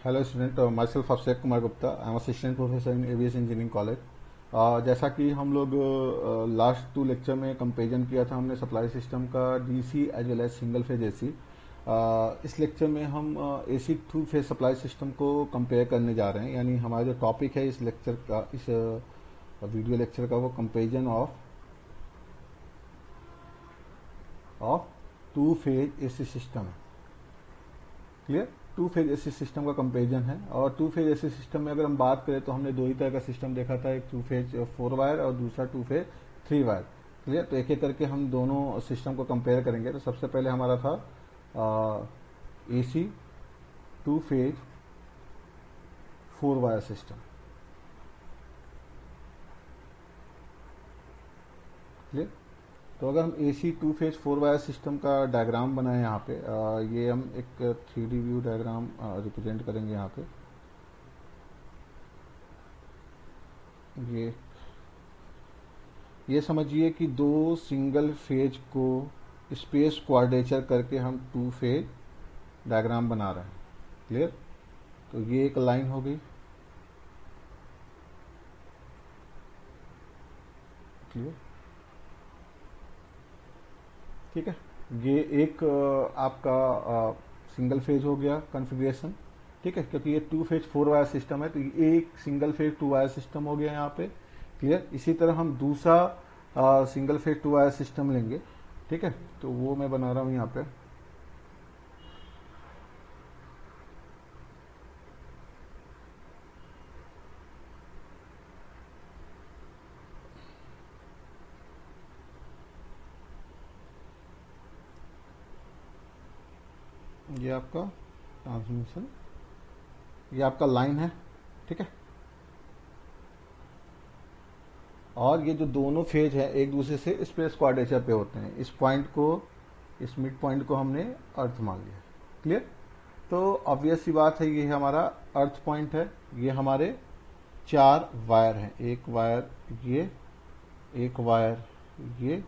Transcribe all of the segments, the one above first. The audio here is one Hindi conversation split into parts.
Hello student, my self Abhishek Kumar Gupta. I am assistant professor in aviation engineering college. जैसा कि हम लोग लास्ट 2 लेक्चर में कंपेरिजन किया था हमने सप्लाई सिस्टम का DC as well as single phase AC. इस लेक्चर में हम एसी 2 फेज सप्लाई सिस्टम को कंपेयर करने जा रहे हैं। यानी हमारा जो टॉपिक है इस लेक्चर का, इस वीडियो लेक्चर का, वो comparison of 2 phase AC system है। क्लियर? 2 फेज एसी सिस्टम का कंपेरिजन है। और 2 फेज एसी सिस्टम में अगर हम बात करें तो हमने 2 ही तरह का सिस्टम देखा था, एक 2 फेज 4 वायर और दूसरा 2 फेज 3 वायर। क्लियर? तो एक एक करके हम दोनों सिस्टम को कंपेयर करेंगे। तो सबसे पहले हमारा था AC 2 phase 4 wire system. Clear? तो अगर हम एसी 2 फेज 4 वायर सिस्टम का डायग्राम बनाए यहाँ पे, ये हम एक 3D व्यू डायग्राम रिप्रेजेंट करेंगे यहाँ पे। ये समझिए कि 2 सिंगल फेज को स्पेस क्वाड्रेचर करके हम 2 फेज डायग्राम बना रहे हैं। क्लियर? तो ये एक लाइन हो गई। क्लियर? ठीक है, ये एक आपका सिंगल फेज हो गया कॉन्फ़िगरेशन। ठीक है, क्योंकि ये 2 फेज 4 वायर सिस्टम है तो ये एक सिंगल फेज 2 वायर सिस्टम हो गया यहाँ पे। क्लियर? इसी तरह हम दूसरा सिंगल फेज 2 वायर सिस्टम लेंगे। ठीक है, तो वो मैं बना रहा हूँ यहाँ पे। ये आपका ट्रांसमिशन, ये आपका लाइन है। ठीक है, और ये जो दोनों फेज है एक दूसरे से स्पेस क्वाड्रेचर पे होते हैं। इस पॉइंट को, इस मिड पॉइंट को हमने अर्थ मान लिया। क्लियर? तो ऑब्वियस सी बात है, ये हमारा अर्थ पॉइंट है। ये हमारे 4 वायर हैं, एक वायर ये, एक वायर ये,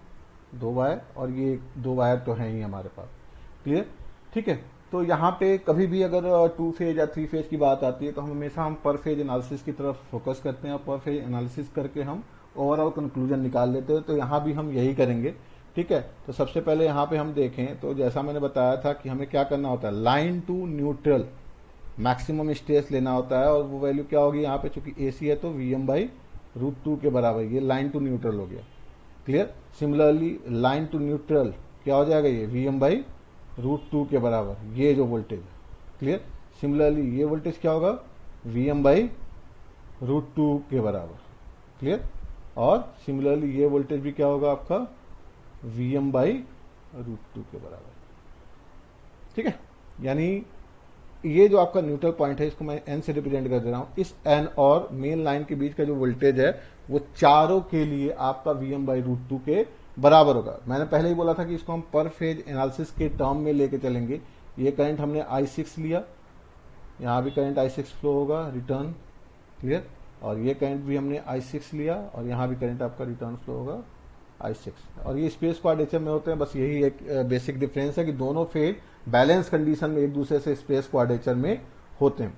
2 वायर, और ये 2 वायर तो हैं ही हमारे पास। क्लियर? ठीक है, तो यहाँ पे कभी भी अगर 2 फेज या 3 फेज की बात आती है तो हम हमेशा पर फेज एनालिसिस की तरफ फोकस करते हैं और पर फेज एनालिसिस करके हम ओवरऑल कंक्लूजन निकाल लेते हैं। तो यहाँ भी हम यही करेंगे। ठीक है, तो सबसे पहले यहाँ पे हम देखें तो जैसा मैंने बताया था कि हमें क्या करना होता है, line to neutral maximum stress लेना होता है। और वो वैल्यू क्या होगी यहाँ पे, चूंकि एसी है तो Vm/√2 के बराबर। ये लाइन टू न्यूट्रल हो गया। Clear? Similarly line to neutral क्या हो जाएगा, ये Vm/√2 के बराबर, ये जो वोल्टेज है। क्लियर? सिमिलरली ये वोल्टेज क्या होगा, Vm/√2 के बराबर। क्लियर? और सिमिलरली ये वोल्टेज भी क्या होगा आपका, Vm/√2 के बराबर। ठीक है, यानी ये जो आपका न्यूट्रल पॉइंट है इसको मैं n से रिप्रेजेंट कर दे रहा हूं। इस n और मेन लाइन के बीच का जो वोल्टेज है वो चारों के लिए आपका Vm/√2 के बराबर होगा। मैंने पहले ही बोला था कि इसको हम पर फेज एनालिसिस के टर्म में लेके चलेंगे। ये करंट हमने I6 लिया, यहाँ भी करंट I6 फ्लो होगा रिटर्न। क्लियर? और ये करंट भी हमने I6 लिया और यहाँ भी करंट आपका रिटर्न फ्लो होगा I6। और ये स्पेस क्वाड्रेचर में होते हैं। बस यही एक बेसिक डिफरेंस है कि दोनों फेज बैलेंस कंडीशन में एक दूसरे से स्पेस क्वाड्रेचर में होते हैं।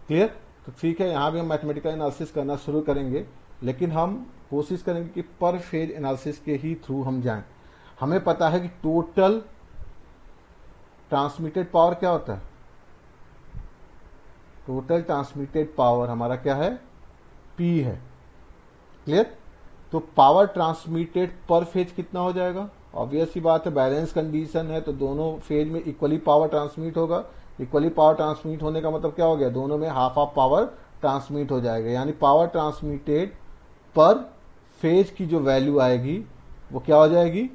क्लियर? तो ठीक है, यहाँ भी हम मैथमेटिकल एनालिसिस करना शुरू करेंगे, लेकिन हम कोशिश करेंगे कि पर फेज एनालिसिस के ही थ्रू हम जाएं। हमें पता है कि टोटल ट्रांसमिटेड पावर क्या होता है, टोटल ट्रांसमिटेड पावर हमारा क्या है, P है। क्लियर? तो पावर ट्रांसमिटेड पर फेज कितना हो जाएगा, ऑब्वियस सी बात है, बैलेंस कंडीशन है तो दोनों फेज में इक्वली पावर ट्रांसमिट होगा। इक्वली पावर ट्रांसमिट होने का मतलब क्या हो गया, दोनों में हाफ ऑफ पावर ट्रांसमिट हो जाएगा। यानी पावर ट्रांसमिटेड पर फेज की जो वैल्यू आएगी वो क्या हो जाएगी,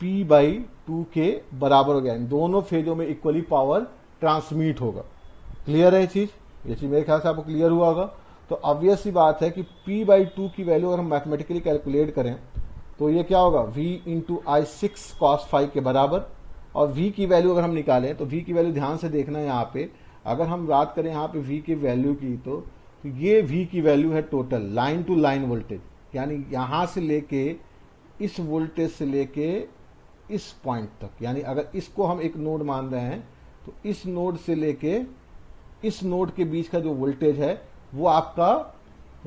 P/2 के बराबर हो गया। दोनों फेजों में इक्वली पावर ट्रांसमिट होगा। क्लियर है ये चीज मेरे ख्याल से आपको क्लियर हुआ होगा। तो ऑब्वियस सी बात है कि P/2 की वैल्यू अगर हम मैथमेटिकली कैलकुलेट करें तो ये क्या होगा, V into I6 cos phi के बराबर। और V की वैल्यू अगर हम निकालें तो V की वैल्यू ध्यान से देखना है यहाँ पे, अगर हम बात करें यहाँ पे V की वैल्यू की तो ये V की वैल्यू है total line to line voltage. यानी यहां से लेके इस वोल्टेज से लेके इस पॉइंट तक, यानी अगर इसको हम एक नोड मान रहे हैं तो इस नोड से लेके इस नोड के बीच का जो वोल्टेज है वो आपका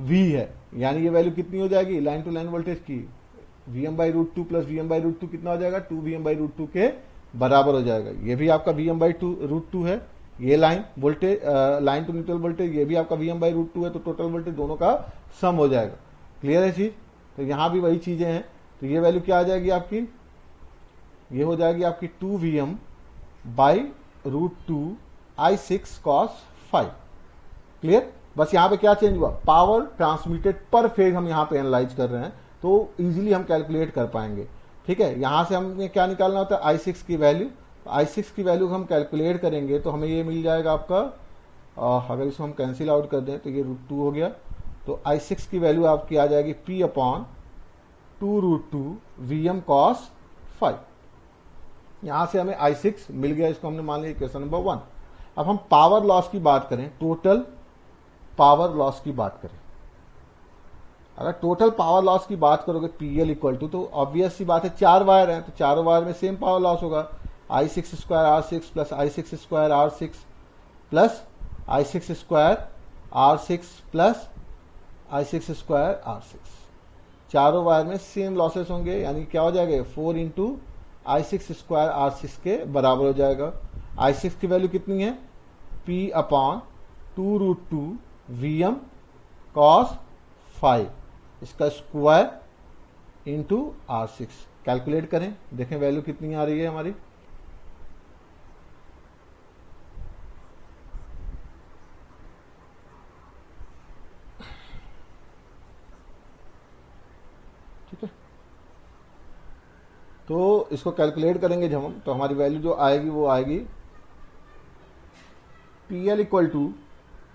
V है, यानी ये वैल्यू कितनी हो जाएगी लाइन टू लाइन वोल्टेज की, Vm/√2 प्लस Vm/√2 कितना हो जाएगा, 2Vm/√2 के बराबर हो जाएगा। ये भी आपका Vm/√2 है, ये line voltage line to neutral voltage ये भी आपका Vm/√2 है, तो टोटल वोल्टेज दोनों का सम हो जाएगा। क्लियर है चीज? तो यहां भी वही चीजें हैं। तो ये वैल्यू क्या आ जाएगी आपकी, ये हो जाएगी आपकी 2Vm/√2 I6 cos 5। क्लियर? बस यहां पे क्या चेंज हुआ, पावर ट्रांसमिटेड पर फेज हम यहां पे एनालाइज कर रहे हैं, तो इजीली हम कैलकुलेट कर पाएंगे। ठीक है, यहां से हमें क्या निकालना होता है, I6 की वैल्यू। I6 की वैल्यू हम कैलकुलेट करेंगे तो हमें ये मिल जाएगा आपका, अगर इसको हम कैंसिल आउट कर दें तो ये √2 हो गया। तो I6 की वैल्यू आपकी आ जाएगी P/2√2 Vm cos 5। यहां से हमें I6 मिल गया, इसको हमने मान लिया इक्वेशन नंबर 1। अब हम पावर लॉस की बात करें, टोटल पावर लॉस की बात करें, अगर टोटल पावर लॉस की बात करोगे PL तो ऑब्वियस सी बात है, 4 वायर हैं तो चारों वायर में सेम पावर लॉस होगा, I6² R6 plus I6² R6 plus I6² R6 plus I6² R6, चारों वायर में सेम लॉसेस होंगे, यानी क्या हो जाएगा 4 इंटू I6² R6 के बराबर हो जाएगा। I6 की वैल्यू कितनी है, P/2√2 Vm cos 5 इसका स्क्वायर इंटू R6। कैलकुलेट करें, देखें वैल्यू कितनी आ रही है हमारी, ठीक है। तो इसको कैलकुलेट करेंगे जब हम, तो हमारी वैल्यू जो आएगी वो आएगी PL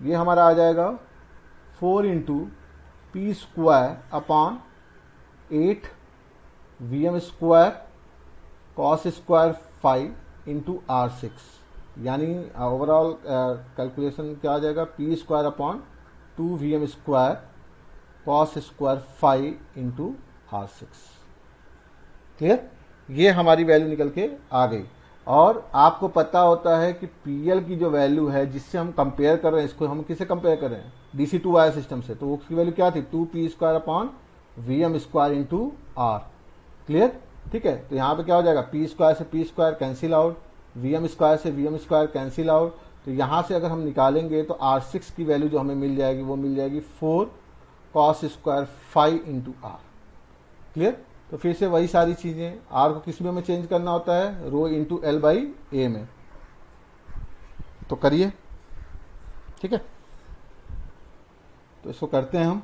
ये हमारा आ जाएगा 4 into P²/8 Vm² cos² 5 into R6, यानी ओवरऑल कैलकुलेशन क्या आ जाएगा, P²/2 Vm² cos² 5 into R6। Clear? ये हमारी वैल्यू निकल के आ गई। और आपको पता होता है कि PL की जो वैल्यू है जिससे हम कंपेयर कर रहे हैं, इसको हम किसे कंपेयर कर रहे हैं, DC 2 वायर सिस्टम से, तो उसकी वैल्यू क्या थी, 2P² इंटू R। क्लियर? ठीक है, तो यहाँ पे क्या हो जाएगा, P² से P² कैंसिल आउट, Vm² से Vm² कैंसिल आउट, तो यहाँ से अगर हम निकालेंगे तो R6 की वैल्यू जो हमें मिल जाएगी वो मिल जाएगी 4 cos² 5 इंटू R। क्लियर? तो फिर से वही सारी चीजें, R को किस में हमें चेंज करना होता है, रो इंटू L/A में, तो करिए। ठीक है, तो इसको करते हैं हम,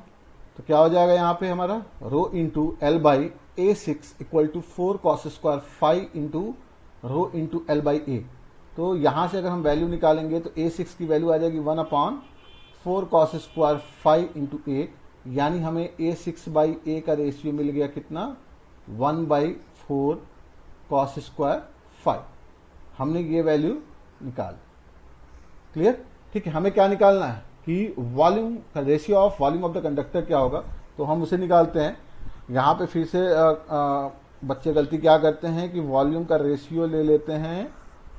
तो क्या हो जाएगा यहाँ पे हमारा rho into L/A6 equal to 4 cos² 5 into rho into L/A। तो यहाँ से अगर हम वैल्यू निकालेंगे तो A6 की वैल्यू आ जाएगी 1/4 cos² 5 इंटू 8, यानी हमें A6/A का रेशियो मिल गया कितना, 1/4 cos² 5। हमने ये वैल्यू निकाल। क्लियर? ठीक है, हमें क्या निकालना है कि वॉल्यूम का ratio of volume of the conductor क्या होगा, तो हम उसे निकालते हैं। यहाँ पे फिर से बच्चे गलती क्या करते हैं कि वॉल्यूम का रेशियो ले लेते हैं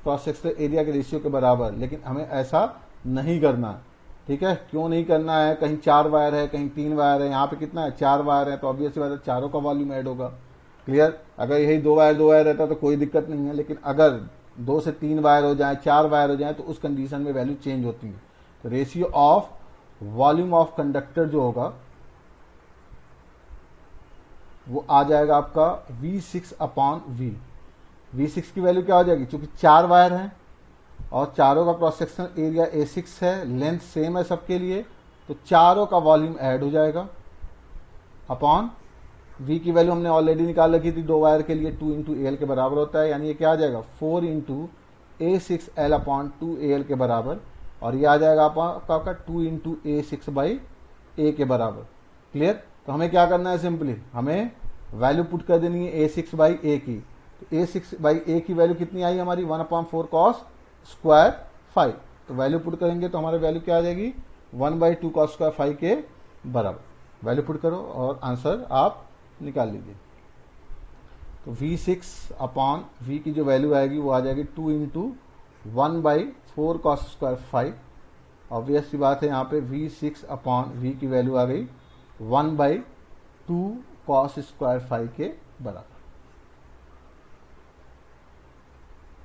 क्रॉस सेक्शनल एरिया के रेशियो के बराबर, लेकिन हमें ऐसा नहीं करना है। ठीक है, क्यों नहीं करना है, कहीं 4 वायर है कहीं 3 वायर है, यहाँ पे कितना है 4 वायर है, तो ऑब्वियसली बात है चारों का वॉल्यूम ऐड होगा। क्लियर? अगर यही 2 वायर रहता तो कोई दिक्कत नहीं है, लेकिन अगर 2 से 3 वायर हो जाए, 4 वायर हो जाए, तो उस कंडीशन में वैल्यू चेंज होती है। तो ratio of volume of conductor जो होगा वो आ जाएगा आपका V6/V। V6 की वैल्यू क्या हो जाएगी, क्योंकि 4 वायर हैं और चारों का क्रॉस सेक्शनल एरिया A6 है, लेंथ सेम है सबके लिए, तो चारों का वॉल्यूम ऐड हो जाएगा अपॉन V की वैल्यू हमने ऑलरेडी निकाल रखी थी 2 वायर के लिए, 2 इंटू AL के बराबर होता है, यानी ये क्या आ जाएगा 4 इंटू A6L/2AL के बराबर, और ये आ जाएगा आपका 2 इंटू A6/A के बराबर। क्लियर? तो हमें क्या करना है, सिंपली हमें वैल्यू पुट कर देनी है A6/A की। तो A6/A की वैल्यू कितनी आई हमारी, 1/4 cos² 5। तो वैल्यू पुट करेंगे तो हमारी वैल्यू क्या आ जाएगी, 1/2 cos² 5 के बराबर। वैल्यू पुट करो और आंसर आप निकाल लीजिए। तो V6/V की जो वैल्यू आएगी वो आ जाएगी 2 इंटू 1/4 cos² 5 ऑब्वियस सी बात है यहाँ पे V6 अपॉन V की वैल्यू आ गई 1/2 cos स्क्वायर फाई के बराबर।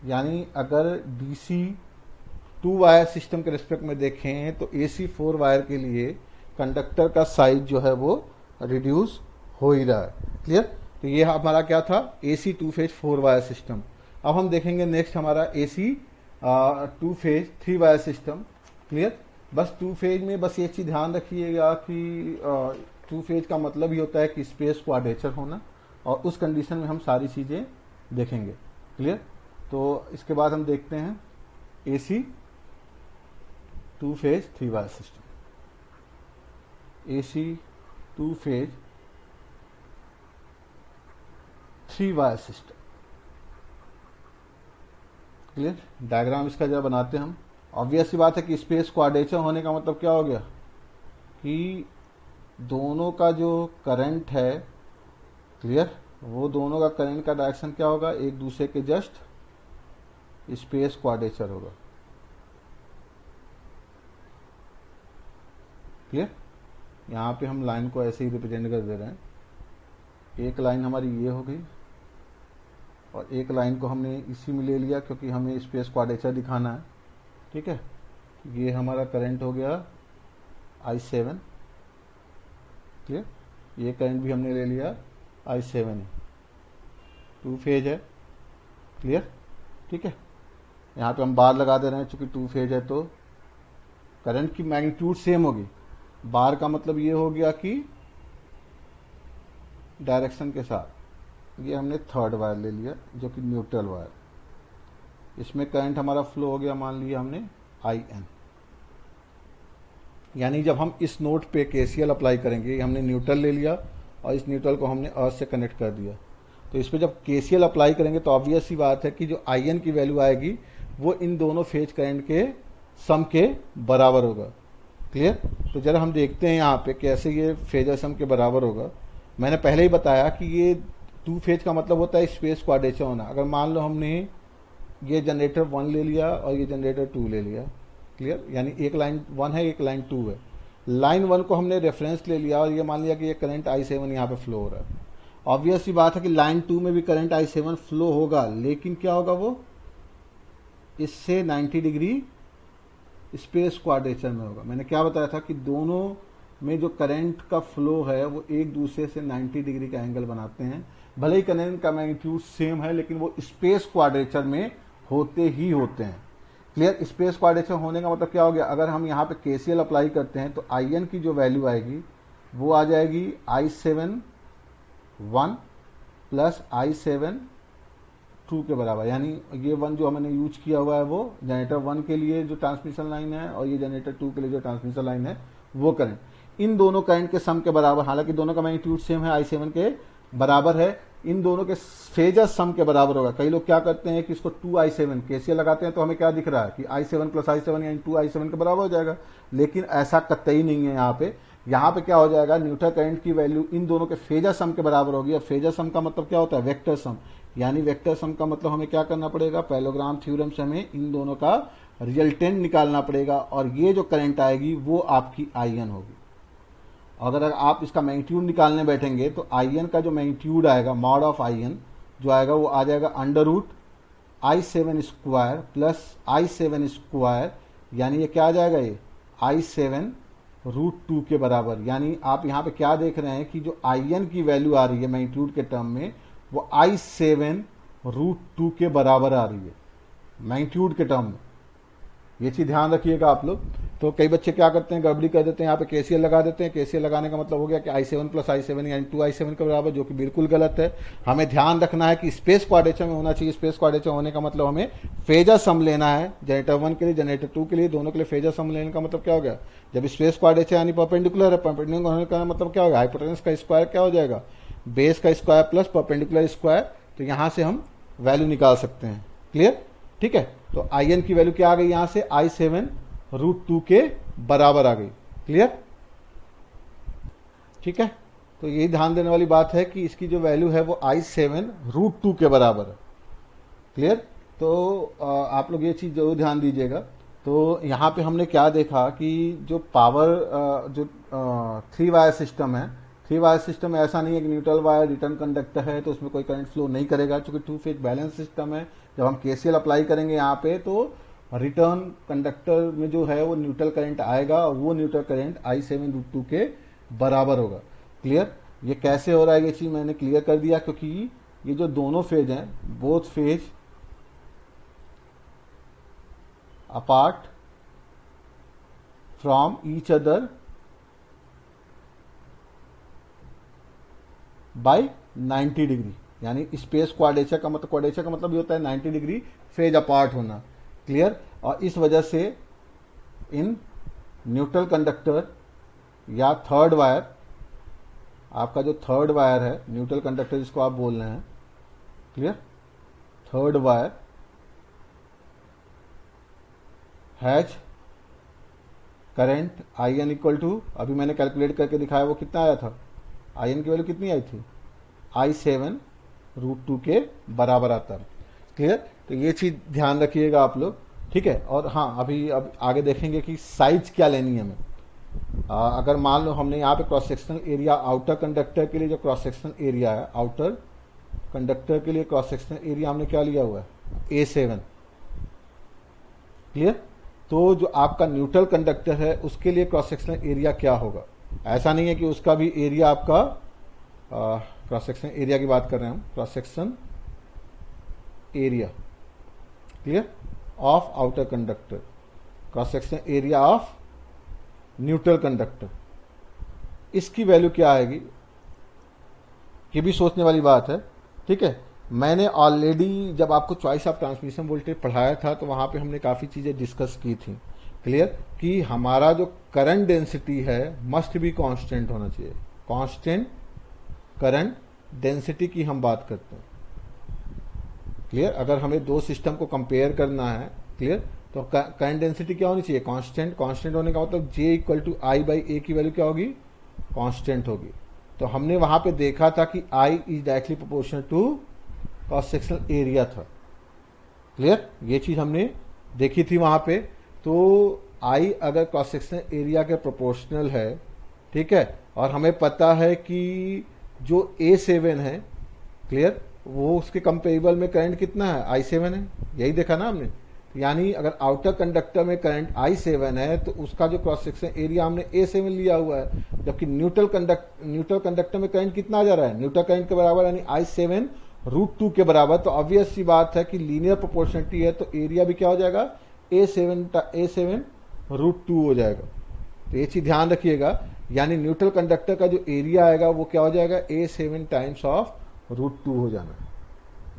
यानी अगर DC 2 वायर सिस्टम के रिस्पेक्ट में देखें तो AC 4 वायर के लिए कंडक्टर का साइज जो है वो रिड्यूस हो ही रहा है। क्लियर? तो ये हमारा क्या था, AC 2 फेज 4 वायर सिस्टम। अब हम देखेंगे नेक्स्ट हमारा AC 2 phase 3 wire system. Clear? बस 2 फेज में बस ये चीज ध्यान रखिएगा कि 2 फेज का मतलब ही होता है कि स्पेस क्वाड्रेचर होना, और उस कंडीशन में हम सारी चीजें देखेंगे। क्लियर? तो इसके बाद हम देखते हैं AC 2 phase 3 wire system. AC 2 phase 3 wire system. Clear? Diagram इसका जरा बनाते हैं हम। ऑब्वियस सी बात है कि स्पेस क्वाड्रेचर होने का मतलब क्या हो गया कि दोनों का जो करंट है, क्लियर, वो दोनों का करंट का डायरेक्शन क्या होगा, एक दूसरे के जस्ट स्पेस क्वाड्रेचर होगा। क्लियर? यहाँ पे हम लाइन को ऐसे ही रिप्रेजेंट कर दे रहे हैं। एक लाइन हमारी ये हो गई और एक लाइन को हमने इसी में ले लिया क्योंकि हमें स्पेस क्वाड्रेचर दिखाना है। ठीक है? ये हमारा करंट हो गया I7। क्लियर? ये करंट भी हमने ले लिया I7 है, 2 फेज है। क्लियर? ठीक है? यहाँ पे हम बार लगा दे रहे हैं, चूंकि 2 फेज है तो करंट की मैग्नीट्यूड सेम होगी। बार का मतलब ये हो गया कि डायरेक्शन के साथ। ये हमने थर्ड वायर ले लिया जो कि न्यूट्रल वायर। इसमें करंट हमारा फ्लो हो गया, मान लिया हमने IN। यानी जब हम इस नोड पे KCL अप्लाई करेंगे, हमने न्यूट्रल ले लिया और इस न्यूट्रल को हमने अर्थ से कनेक्ट कर दिया, तो इस पे जब KCL अप्लाई करेंगे तो ऑब्वियस सी बात है कि जो IN की वैल्यू आएगी वो इन दोनों फेज करंट के सम के बराबर होगा। क्लियर? तो जरा हम देखते हैं यहाँ पे कैसे ये फेजर सम के बराबर होगा। मैंने पहले ही बताया कि ये 2 फेज का मतलब होता है स्पेस क्वाड्रेचर होना। अगर मान लो हमने ये जनरेटर 1 ले लिया और ये जनरेटर 2 ले लिया। क्लियर? यानी एक लाइन 1 है, एक लाइन 2 है। लाइन 1 को हमने रेफरेंस ले लिया और ये मान लिया कि ये करंट I7 यहाँ पे फ्लो हो रहा है। ऑब्वियस सी बात है कि लाइन 2 में भी करंट I7 फ्लो होगा, लेकिन क्या होगा, वो इससे 90 डिग्री स्पेस क्वाड्रेचर में होगा। मैंने क्या बताया था कि दोनों में जो करंट का फ्लो है वो एक दूसरे से 90 डिग्री का एंगल बनाते हैं। भले ही करंट का मैग्नीट्यूड सेम है, लेकिन वो स्पेस क्वाड्रेचर में होते ही होते हैं। क्लियर? स्पेस क्वाड्रेचर होने का मतलब क्या हो गया, अगर हम यहाँ पे KCL अप्लाई करते हैं तो IN की जो वैल्यू आएगी वो आ जाएगी I7 1 प्लस I7 2 के बराबर। यानी ये 1 जो हमने यूज किया हुआ है वो जनरेटर 1 के लिए जो ट्रांसमिशन लाइन है और ये जनरेटर 2 के लिए जो ट्रांसमिशन लाइन है वो करंट, इन दोनों करंट के सम के बराबर। हालांकि दोनों का मैग्नीट्यूड सेम है, I7 के बराबर है, इन दोनों के फेजर सम के बराबर होगा। कई लोग क्या करते हैं कि इसको 2I7 KCL लगाते हैं तो हमें क्या दिख रहा है कि I7 प्लस I7 यानी 2I7 के बराबर हो जाएगा, लेकिन ऐसा कतई नहीं है। यहाँ पे क्या हो जाएगा, न्यूट्रल करंट की वैल्यू इन दोनों के फेजर सम के बराबर होगी। और फेजर सम का मतलब क्या होता है, वेक्टर सम। यानी वेक्टर सम का मतलब हमें क्या करना पड़ेगा, पैरेललोग्राम थ्योरम से हमें इन दोनों का रिजल्टेंट निकालना पड़ेगा और ये जो करंट आएगी वो आपकी IN होगी। अगर आप इसका मैग्नीट्यूड निकालने बैठेंगे तो IN का जो मैग्नीट्यूड आएगा, मॉड ऑफ IN जो आएगा वो आ जाएगा under root I7 square plus I7 square, यानी ये क्या आ जाएगा, ये I7 रूट 2 के बराबर। यानी आप यहाँ पे क्या देख रहे हैं कि जो IN की वैल्यू आ रही है मैग्नीट्यूड के टर्म में वो I7 रूट 2 के बराबर आ रही है मैग्नीट्यूड के टर्म में। ये चीज ध्यान रखिएगा आप लोग। तो कई बच्चे क्या करते हैं, गड़बड़ी कर देते हैं, यहाँ पे KCL लगा देते हैं। KCL लगाने का मतलब हो गया कि I7 प्लस I7 यानी 2I7 के बराबर, जो कि बिल्कुल गलत है। हमें ध्यान रखना है कि स्पेस क्वाड्रेचर में होना चाहिए। स्पेस क्वाड्रेचर होने का मतलब हमें फेजर सम लेना है। जनरेटर 1 के लिए, जनरेटर 2 के लिए, दोनों के लिए फेजर सम लेने का मतलब क्या हो गया, जब स्पेस क्वाड्रेचर यानी परपेंडिकुलर है, परपेंडिकुलर होने का मतलब क्या होगा, हाइपोटेनस का स्क्वायर क्या हो जाएगा, बेस का स्क्वायर प्लस परपेंडिकुलर स्क्वायर। तो यहां से हम वैल्यू निकाल सकते हैं। क्लियर? ठीक है? तो IN की वैल्यू क्या आ गई, यहां से I7 रूट 2 के बराबर आ गई। क्लियर? ठीक है? तो यही ध्यान देने वाली बात है कि इसकी जो वैल्यू है वो I7 रूट 2 के बराबर है। क्लियर? तो आप लोग ये चीज जरूर ध्यान दीजिएगा। तो यहाँ पे हमने क्या देखा कि जो पावर जो 3 वायर सिस्टम है, 3 वायर सिस्टम ऐसा नहीं है कि न्यूट्रल वायर रिटर्न कंडक्टर है तो उसमें कोई करंट फ्लो नहीं करेगा, क्योंकि 2 फेज बैलेंस सिस्टम है। जब हम केसीएल अप्लाई करेंगे यहाँ पे तो रिटर्न कंडक्टर में जो है वो न्यूट्रल करंट आएगा और वो न्यूट्रल करंट I7√2 के बराबर होगा। क्लियर? ये कैसे हो रहा है ये चीज मैंने क्लियर कर दिया, क्योंकि ये जो दोनों फेज हैं, both phase apart from each other by 90 degree, यानी स्पेस क्वाड्रेचर का मतलब ये होता है 90 डिग्री फेज अपार्ट होना। क्लियर? और इस वजह से इन न्यूट्रल कंडक्टर या थर्ड वायर, आपका जो थर्ड वायर है न्यूट्रल कंडक्टर जिसको आप बोल रहे हैं, clear, third wire has current IN equal to, अभी मैंने कैलकुलेट करके दिखाया वो कितना आया था, IN की वैल्यू कितनी आई थी, I7√2 के बराबर आता है। क्लियर? तो ये चीज ध्यान रखिएगा आप लोग, ठीक है। और हाँ, अभी अब आगे देखेंगे कि साइज क्या लेनी है हमें। अगर मान लो हमने यहाँ पे cross sectional area, outer conductor के लिए जो क्रॉस सेक्शनल एरिया है, आउटर कंडक्टर के लिए क्रॉस सेक्शनल एरिया हमने क्या लिया हुआ है, A7। क्लियर? तो जो आपका न्यूट्रल कंडक्टर है उसके लिए क्रॉस सेक्शनल एरिया क्या होगा, ऐसा नहीं है कि उसका भी एरिया आपका, क्रॉस सेक्शन एरिया की बात कर रहे हैं हम, cross section area, clear, of outer conductor, cross section area of neutral conductor, इसकी वैल्यू क्या आएगी, ये भी सोचने वाली बात है। ठीक है, मैंने ऑलरेडी जब आपको चॉइस ऑफ ट्रांसमिशन वोल्टेज पढ़ाया था तो वहां पे हमने काफी चीजें डिस्कस की थी। क्लियर? कि हमारा जो करंट डेंसिटी है मस्ट बी कांस्टेंट होना चाहिए, कांस्टेंट करंट डेंसिटी की हम बात करते हैं। क्लियर? अगर हमें दो सिस्टम को कंपेयर करना है, क्लियर, तो करंट डेंसिटी क्या होनी चाहिए, कांस्टेंट। कांस्टेंट होने का मतलब J equal to I by A की वैल्यू क्या होगी, कांस्टेंट होगी। तो हमने वहां पे देखा था कि I इज directly proportional to cross sectional area था। क्लियर? ये चीज हमने देखी थी वहां पे। तो I अगर क्रॉस सेक्शनल एरिया के प्रोपोर्शनल है, ठीक है, और हमें पता है कि जो A7 है, क्लियर, वो उसके कंपेरेबल में करंट कितना है, I7 है, यही देखा ना हमने। यानी अगर आउटर कंडक्टर में करंट I7 है तो उसका जो क्रॉस सेक्शन एरिया हमने A7 लिया हुआ है, जबकि न्यूट्रल कंडक्टर में करंट कितना आ जा रहा है, न्यूट्रल करंट के बराबर, यानी I7√2 के बराबर। तो ऑब्वियस सी बात है कि लीनियर प्रोपोर्शनलिटी है तो एरिया भी क्या हो जाएगा, A7√2 हो जाएगा। तो ये चीज ध्यान रखिएगा, यानी न्यूट्रल कंडक्टर का जो एरिया आएगा वो क्या हो जाएगा, A7 टाइम्स ऑफ √2 हो जाना।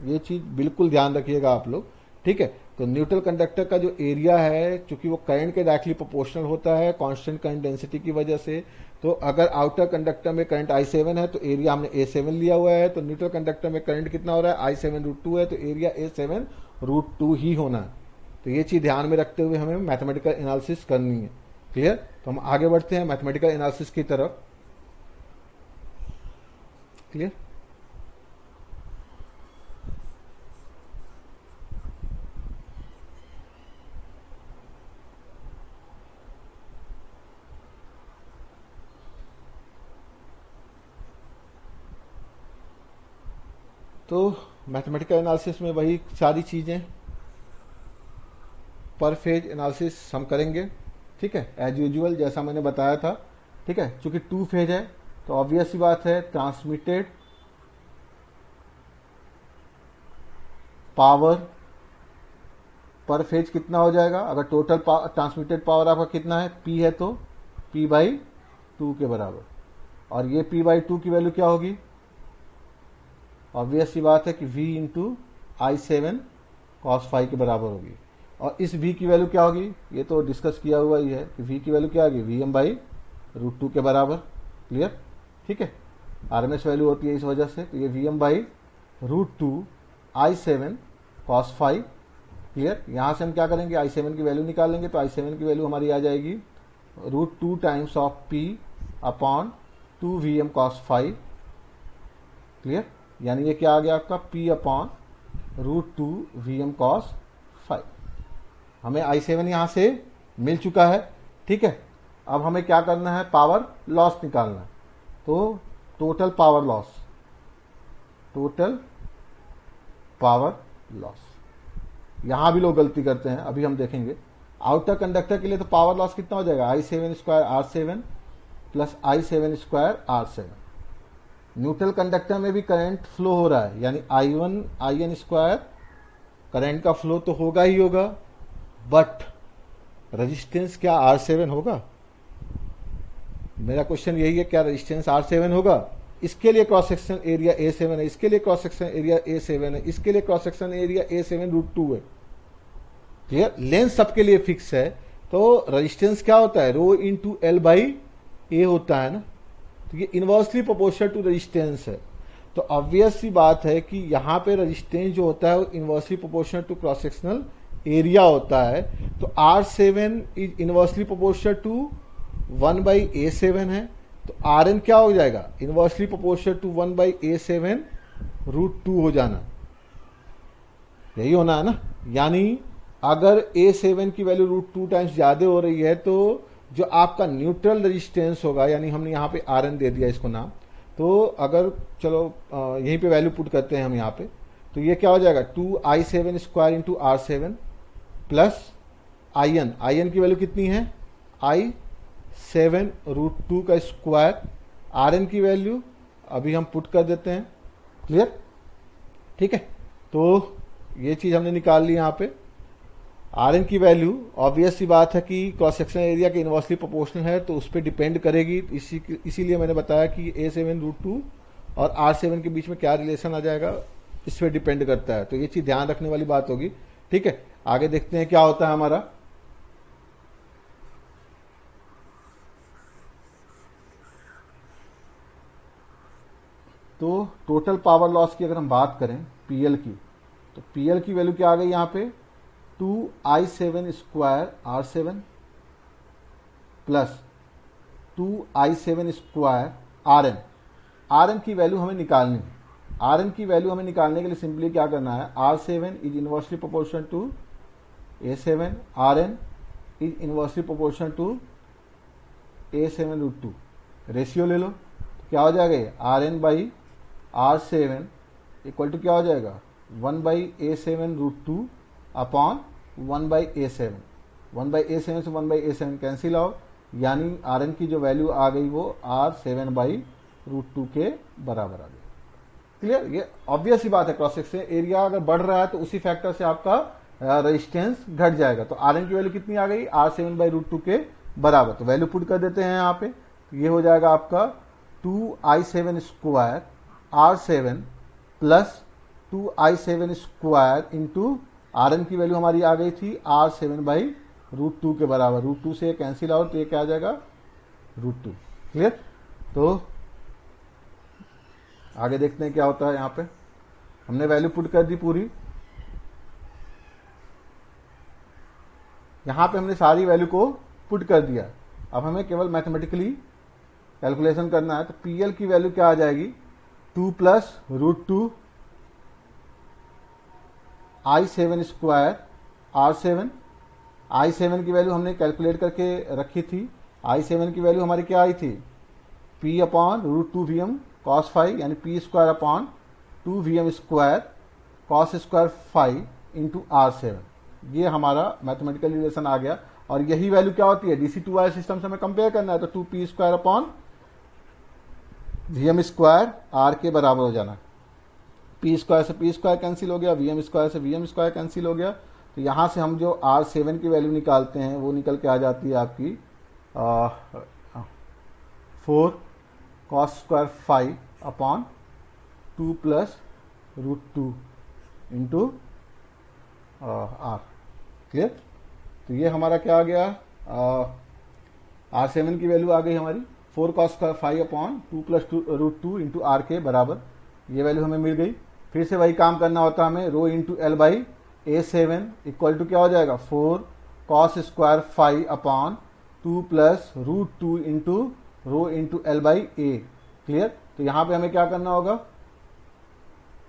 ये चीज बिल्कुल ध्यान रखिएगा आप लोग। ठीक है, तो न्यूट्रल कंडक्टर का जो एरिया है, चूंकि वो करंट के डायरेक्टली प्रोपोर्शनल होता है कांस्टेंट करंट डेंसिटी की वजह से, तो अगर आउटर कंडक्टर में करंट I7 है तो एरिया हमने A7 लिया हुआ है, तो न्यूट्रल कंडक्टर में करंट कितना हो रहा है, I7√2 है, तो एरिया A7√2 ही होना है। तो ये चीज ध्यान में रखते हुए हमें मैथमेटिकल एनालिसिस करनी है। क्लियर? तो हम आगे बढ़ते हैं मैथमेटिकल एनालिसिस की तरफ। क्लियर? तो मैथमेटिकल एनालिसिस में वही सारी चीजें पर फेज एनालिसिस हम करेंगे। ठीक है, एज यूजुअल जैसा मैंने बताया था। ठीक है, चूंकि 2 फेज है तो ऑब्वियस सी बात है ट्रांसमिटेड पावर पर फेज कितना हो जाएगा, अगर टोटल ट्रांसमिटेड पावर आपका कितना है, P है, तो P/2 के बराबर। और ये P/2 की वैल्यू क्या होगी, ऑब्वियस सी बात है कि V into I7 cos phi के बराबर होगी। और इस V की वैल्यू क्या होगी, ये तो डिस्कस किया हुआ ही है कि V की वैल्यू क्या होगी, Vm/√2 के बराबर। क्लियर? ठीक है, RMS वैल्यू होती है इस वजह से, तो ये Vm/√2 I7 cos phi। Clear? यहां से हम क्या करेंगे, I7 की वैल्यू निकालेंगे, तो I7 की वैल्यू हमारी आ जाएगी √2 times of P/2 Vm cos phi। Clear? यानी ये क्या आ गया आपका, P/√2 Vm cos phi। हमें I7 यहां से मिल चुका है, ठीक है। अब हमें क्या करना है, पावर लॉस निकालना है। तो टोटल पावर लॉस, यहां भी लोग गलती करते हैं, अभी हम देखेंगे। आउटर कंडक्टर के लिए तो पावर लॉस कितना हो जाएगा, I7 square R7 plus I7 square R7। Neutral conductor में भी करंट फ्लो हो रहा है, यानी I1 IN स्क्वायर करंट का फ्लो तो होगा ही होगा, बट रेजिस्टेंस क्या R7 होगा? मेरा क्वेश्चन यही है, क्या रेजिस्टेंस R7 होगा? इसके लिए क्रॉस सेक्शन एरिया A7 है, इसके लिए क्रॉस सेक्शन एरिया A7 है, इसके लिए क्रॉस सेक्शन एरिया A7√2 है। क्लियर? लेंथ सबके लिए फिक्स है, तो रेजिस्टेंस क्या होता है, rho into L by A होता है ना। तो ये इनवर्सली प्रोपोर्शनल टू रेजिस्टेंस है। तो ऑब्वियस सी बात है कि यहां पे रेजिस्टेंस जो होता है वो inversely proportional to cross sectional area होता है। तो R7 is inversely proportional to 1/A7 है। तो Rn क्या हो जाएगा, इनवर्सली प्रोपोर्शनल टू 1/A7√2 हो जाना, यही होना है ना। यानी अगर A7 की वैल्यू √2 टाइम्स ज्यादा हो रही है तो जो आपका न्यूट्रल रेजिस्टेंस होगा, यानी हमने यहाँ पे Rn दे दिया इसको नाम, तो अगर चलो यहीं पे वैल्यू पुट करते हैं हम यहाँ पे, तो ये क्या हो जाएगा 2I7 square into R7 plus IN की वैल्यू कितनी है, I7√2 का स्क्वायर। Rn की वैल्यू अभी हम पुट कर देते हैं, क्लियर, ठीक है। तो ये चीज हमने निकाल ली यहाँ पे। Rn की वैल्यू ऑब्वियस सी बात है कि क्रॉस सेक्शन एरिया के इनवर्सली प्रोपोर्शनल है, तो उस पर डिपेंड करेगी। इसीलिए मैंने बताया कि A7√2 और R7 के बीच में क्या रिलेशन आ जाएगा, इस पर डिपेंड करता है। तो ये चीज ध्यान रखने वाली बात होगी, ठीक है। आगे देखते हैं क्या होता है हमारा। तो टोटल पावर लॉस की अगर हम बात करें PL की, तो PL की वैल्यू क्या आ गई यहाँ पे, 2I7 square R7 plus 2I7 square Rn की वैल्यू हमें निकालनी है। Rn की वैल्यू हमें निकालने के लिए सिंपली क्या करना है, R7 is inversely proportional to A7, Rn is inversely proportional to A7√2। Ratio ले लो, तो क्या हो जाएगा, Rn/R7 इक्वल टू क्या हो जाएगा, 1/A7√2 अपॉन 1/A7। 1/A7 से 1/A7 कैंसिल आउट, यानी Rn की जो वैल्यू आ गई वो R7/√2 के बराबर आ गई। क्लियर? ये ऑब्वियस ही बात है, क्रॉस सेक्शन एरिया अगर बढ़ रहा है तो उसी फैक्टर से आपका रेजिस्टेंस घट जाएगा। तो Rn की वैल्यू कितनी आ गई, R7/√2 के बराबर। तो वैल्यू पुट कर देते हैं यहाँ पे, तो ये हो जाएगा आपका 2I7 square R7 plus 2I7 square into Rn की वैल्यू हमारी आ गई थी R7/√2 के बराबर। √2 से कैंसिल आउट, तो ये क्या आ जाएगा, √2। क्लियर? तो आगे देखते हैं क्या होता है। यहाँ पे हमने वैल्यू पुट कर दी पूरी, यहां पे हमने सारी वैल्यू को पुट कर दिया। अब हमें केवल मैथमेटिकली कैलकुलेशन करना है। तो PL की वैल्यू क्या आ जाएगी, 2 plus √2 I7 square R7। I7 की वैल्यू हमने कैलकुलेट करके रखी थी। I7 की वैल्यू हमारी क्या आई थी, P upon √2 VM cos five, यानी P square upon 2 VM square cos square 5 into R7। ये हमारा मैथमेटिकल रिलेशन आ गया। और यही वैल्यू क्या होती है, DC2 वाले सिस्टम से हमें कंपेयर करना है, तो 2P square upon VM square R के बराबर हो जाना। P स्क्वायर से P स्क्वायर कैंसिल हो गया, VM स्क्वायर से VM स्क्वायर कैंसिल हो गया। तो यहां से हम जो R7 की वैल्यू निकालते हैं वो निकल के आ जाती है आपकी 4 cos square 5 upon 2 plus √2 into R। Clear? तो ये हमारा क्या आ गया, R7 की वैल्यू आ गई हमारी 4 cos square 5 upon 2 plus √2 into R के बराबर। ये वैल्यू हमें मिल गई। फिर से वही काम करना होता है हमें, rho into L/A7 equal to क्या हो जाएगा, 4 cos square 5 upon 2 plus √2 into rho into L/A। Clear? तो यहां पे हमें क्या करना होगा,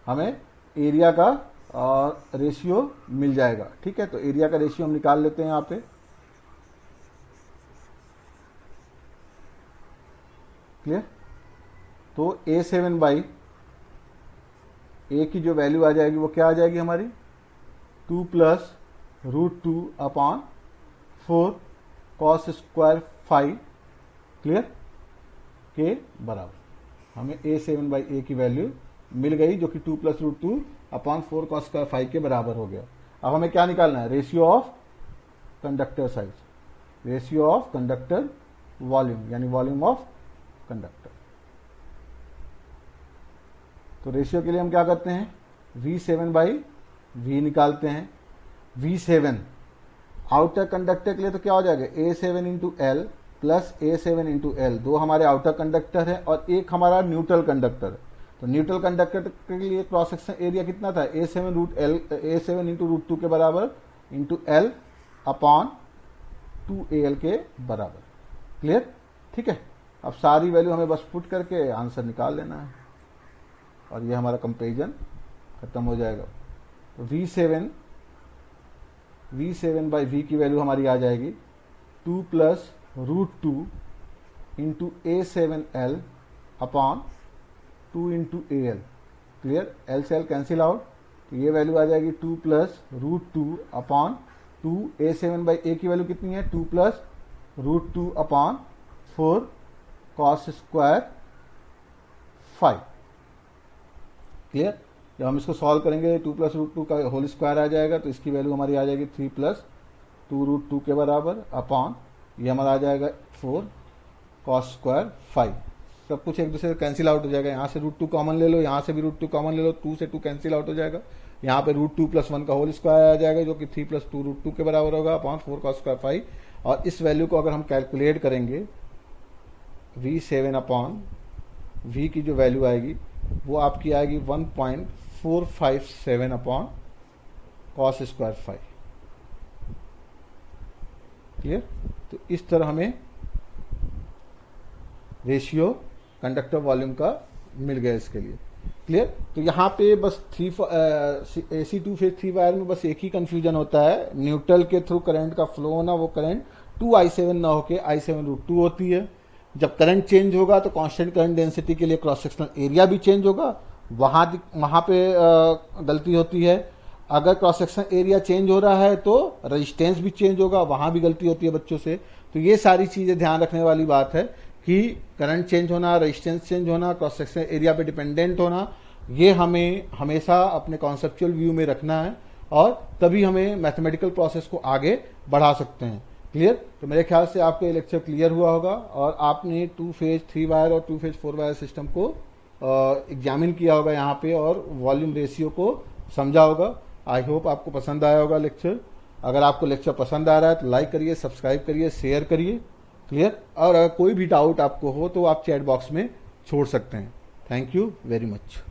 हमें एरिया का और रेशियो मिल जाएगा। ठीक है, तो एरिया का रेशियो हम निकाल लेते हैं यहाँ पे। क्लियर? तो A7 बाई ए की जो वैल्यू आ जाएगी वो क्या आ जाएगी हमारी 2 plus √2 upon 4 cos square 5 clear के बराबर। हमें A7 बाई ए की वैल्यू मिल गई जो कि 2 प्लस √2 अपॉन 4 कॉस स्क्वायर 5 के बराबर हो गया। अब हमें क्या निकालना है? Ratio of conductor size, ratio of conductor volume, यानी वॉल्यूम ऑफ कंडक्टर। तो रेशियो के लिए हम क्या करते हैं? V7 बाई V निकालते हैं। V7 आउटर कंडक्टर के लिए तो क्या हो जाएगा? A7 into L plus A7 into L, दो हमारे आउटर कंडक्टर है और एक हमारा न्यूट्रल कंडक्टर है। तो न्यूट्रल कंडक्टर के लिए क्रॉस सेक्शन एरिया कितना था? A7 इंटू √2 के बराबर इंटू एल अपॉन 2AL के बराबर। क्लियर? ठीक है, अब सारी वैल्यू हमें बस पुट करके आंसर निकाल लेना है और ये हमारा कंपेरिजन खत्म हो जाएगा। तो V7 बाई V की वैल्यू हमारी आ जाएगी 2 plus √2 into A7L upon 2 into AL। Clear? L से एल कैंसिल आउट, तो ये वैल्यू आ जाएगी 2 plus √2 upon 2। A7 by A की वैल्यू कितनी है? 2 plus √2 upon 4 cos square 5। Clear? जब हम इसको सॉल्व करेंगे 2 प्लस √2 का होल स्क्वायर आ जाएगा, तो इसकी वैल्यू हमारी आ जाएगी 3 प्लस 2 √2 के बराबर अपॉन ये हमारा आ जाएगा 4 कॉस स्क्वायर 5। सब कुछ एक दूसरे से कैंसिल आउट हो जाएगा। यहाँ से √2 कॉमन ले लो, यहाँ से भी √2 कॉमन ले लो, 2 से 2 कैंसिल आउट हो जाएगा। यहाँ पे √2 प्लस 1 का होल स्क्वायर आ जाएगा जो कि 3 प्लस 2 √2 के बराबर होगा अपॉन 4 कॉस स्क्वायर 5। और इस वैल्यू को अगर हम कैलकुलेट करेंगे V7 अपॉन V की जो वैल्यू आएगी वो आपकी आएगी 1.457 अपॉन कॉस स्क्वायर 5। क्लियर? तो इस तरह हमें रेशियो कंडक्टर वॉल्यूम का मिल गया इसके लिए। क्लियर? तो यहाँ पे बस AC 2 फेज 3 वायर में बस एक ही कंफ्यूजन होता है, न्यूट्रल के थ्रू करंट का फ्लो होना, वो करंट 2I7 ना होके I7√2 होती है। जब करंट चेंज होगा तो कांस्टेंट करंट डेंसिटी के लिए क्रॉस सेक्शनल एरिया भी चेंज होगा, वहां पे गलती होती है। अगर क्रॉस सेक्शनल एरिया चेंज हो रहा है तो रेजिस्टेंस भी चेंज होगा, वहां भी गलती होती है बच्चों से। तो ये सारी चीजें ध्यान रखने वाली बात है कि करंट चेंज होना, रेजिस्टेंस चेंज होना, क्रॉस सेक्शनल एरिया पे डिपेंडेंट होना, ये हमें हमेशा अपने कॉन्सेप्चुअल व्यू में रखना है और तभी हमें मैथमेटिकल प्रोसेस को आगे बढ़ा सकते हैं। क्लियर? तो मेरे ख्याल से आपको ये लेक्चर क्लियर हुआ होगा और आपने 2 फेज 3 वायर और 2 फेज 4 वायर सिस्टम को एग्जामिन किया होगा यहाँ पे और वॉल्यूम रेशियो को समझा होगा। आई होप आपको पसंद आया होगा लेक्चर। अगर आपको लेक्चर पसंद आ रहा है तो लाइक करिए, सब्सक्राइब करिए, शेयर करिए। क्लियर? और अगर कोई भी डाउट आपको हो तो आप चैट बॉक्स में छोड़ सकते हैं। Thank you very much.